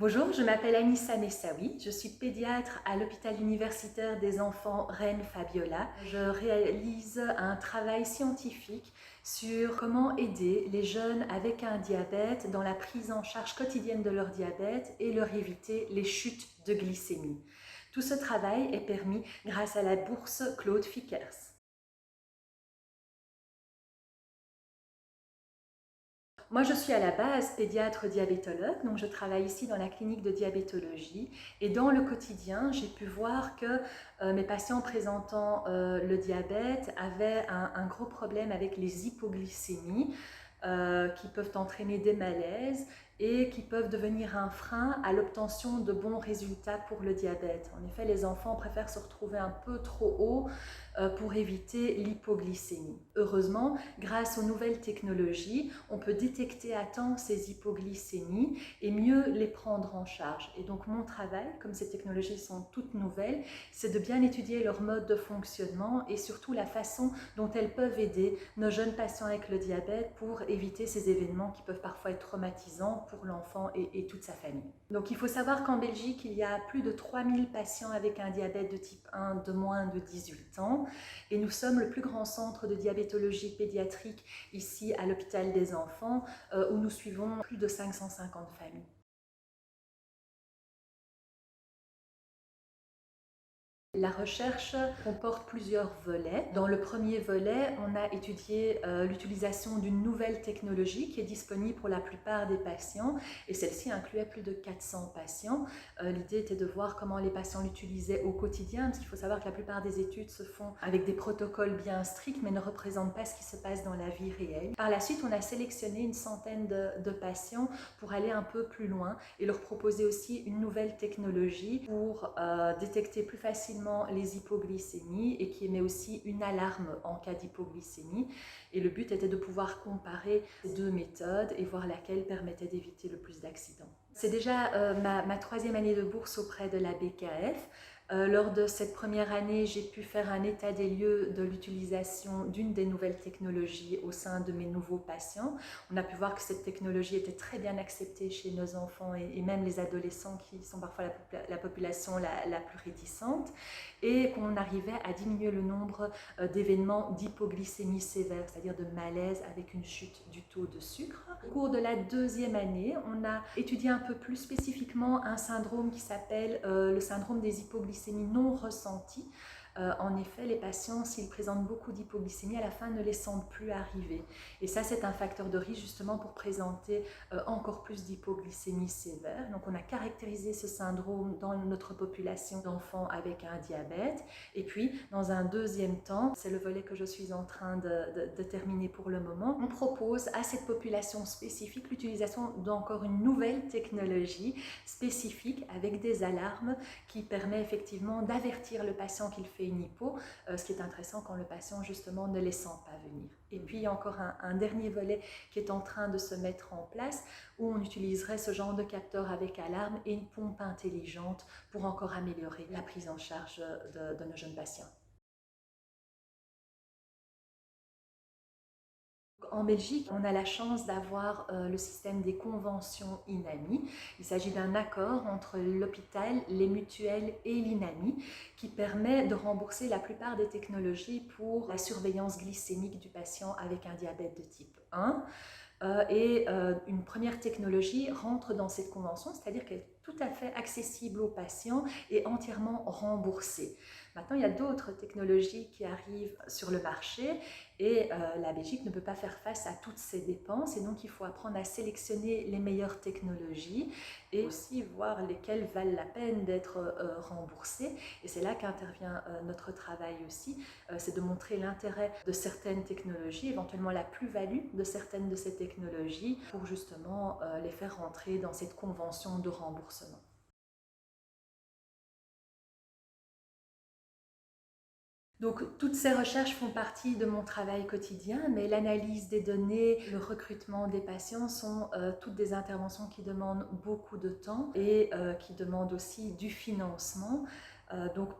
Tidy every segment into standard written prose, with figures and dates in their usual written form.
Bonjour, je m'appelle Anissa Messaoui, je suis pédiatre à l'hôpital universitaire des enfants Rennes-Fabiola. Je réalise un travail scientifique sur comment aider les jeunes avec un diabète dans la prise en charge quotidienne de leur diabète et leur éviter les chutes de glycémie. Tout ce travail est permis grâce à la bourse Claude Fickers. Moi, je suis à la base pédiatre diabétologue, donc je travaille ici dans la clinique de diabétologie et dans le quotidien, j'ai pu voir que mes patients présentant le diabète avaient un gros problème avec les hypoglycémies qui peuvent entraîner des malaises et qui peuvent devenir un frein à l'obtention de bons résultats pour le diabète. En effet, les enfants préfèrent se retrouver un peu trop haut pour éviter l'hypoglycémie. Heureusement, grâce aux nouvelles technologies, on peut détecter à temps ces hypoglycémies et mieux les prendre en charge. Et donc mon travail, comme ces technologies sont toutes nouvelles, c'est de bien étudier leur mode de fonctionnement et surtout la façon dont elles peuvent aider nos jeunes patients avec le diabète pour éviter ces événements qui peuvent parfois être traumatisants pour l'enfant et toute sa famille. Donc il faut savoir qu'en Belgique, il y a plus de 3000 patients avec un diabète de type 1 de moins de 18 ans et nous sommes le plus grand centre de diabétologie pédiatrique ici à l'hôpital des enfants où nous suivons plus de 550 familles. La recherche comporte plusieurs volets. Dans le premier volet, on a étudié l'utilisation d'une nouvelle technologie qui est disponible pour la plupart des patients et celle-ci incluait plus de 400 patients. L'idée était de voir comment les patients l'utilisaient au quotidien parce qu'il faut savoir que la plupart des études se font avec des protocoles bien stricts mais ne représentent pas ce qui se passe dans la vie réelle. Par la suite, on a sélectionné une centaine de patients pour aller un peu plus loin et leur proposer aussi une nouvelle technologie pour détecter plus facilement les hypoglycémies et qui émet aussi une alarme en cas d'hypoglycémie. Et le but était de pouvoir comparer ces deux méthodes et voir laquelle permettait d'éviter le plus d'accidents. C'est déjà ma troisième année de bourse auprès de la BKF. Lors de cette première année, j'ai pu faire un état des lieux de l'utilisation d'une des nouvelles technologies au sein de mes nouveaux patients. On a pu voir que cette technologie était très bien acceptée chez nos enfants et même les adolescents qui sont parfois la population la plus réticente et qu'on arrivait à diminuer le nombre d'événements d'hypoglycémie sévère, c'est-à-dire de malaise avec une chute du taux de sucre. Au cours de la deuxième année, on a étudié un peu plus spécifiquement un syndrome qui s'appelle le syndrome des hypoglycémies non ressenties. En effet, les patients, s'ils présentent beaucoup d'hypoglycémie, à la fin ne les sentent plus arriver. Et ça, c'est un facteur de risque justement pour présenter encore plus d'hypoglycémie sévère. Donc, on a caractérisé ce syndrome dans notre population d'enfants avec un diabète. Et puis, dans un deuxième temps, c'est le volet que je suis en train de terminer pour le moment, on propose à cette population spécifique l'utilisation d'encore une nouvelle technologie spécifique avec des alarmes qui permet effectivement d'avertir le patient qu'il fait une hypo, ce qui est intéressant quand le patient justement ne les sent pas venir. Et puis il y a encore un dernier volet qui est en train de se mettre en place où on utiliserait ce genre de capteur avec alarme et une pompe intelligente pour encore améliorer la prise en charge de nos jeunes patients. En Belgique, on a la chance d'avoir le système des conventions INAMI. Il s'agit d'un accord entre l'hôpital, les mutuelles et l'INAMI qui permet de rembourser la plupart des technologies pour la surveillance glycémique du patient avec un diabète de type 1. Une première technologie rentre dans cette convention, c'est-à-dire qu'elle est tout à fait accessible aux patients et entièrement remboursée. Maintenant, il y a d'autres technologies qui arrivent sur le marché et la Belgique ne peut pas faire face à toutes ces dépenses et donc il faut apprendre à sélectionner les meilleures technologies et aussi voir lesquelles valent la peine d'être remboursées. Et c'est là qu'intervient notre travail aussi, c'est de montrer l'intérêt de certaines technologies, éventuellement la plus-value de certaines de ces technologies pour justement les faire rentrer dans cette convention de remboursement. Donc, toutes ces recherches font partie de mon travail quotidien, mais l'analyse des données, le recrutement des patients sont toutes des interventions qui demandent beaucoup de temps et qui demandent aussi du financement. Donc,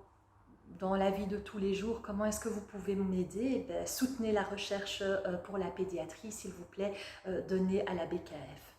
dans la vie de tous les jours, comment est-ce que vous pouvez m'aider? Soutenez la recherche pour la pédiatrie, s'il vous plaît, donnez à la BKF.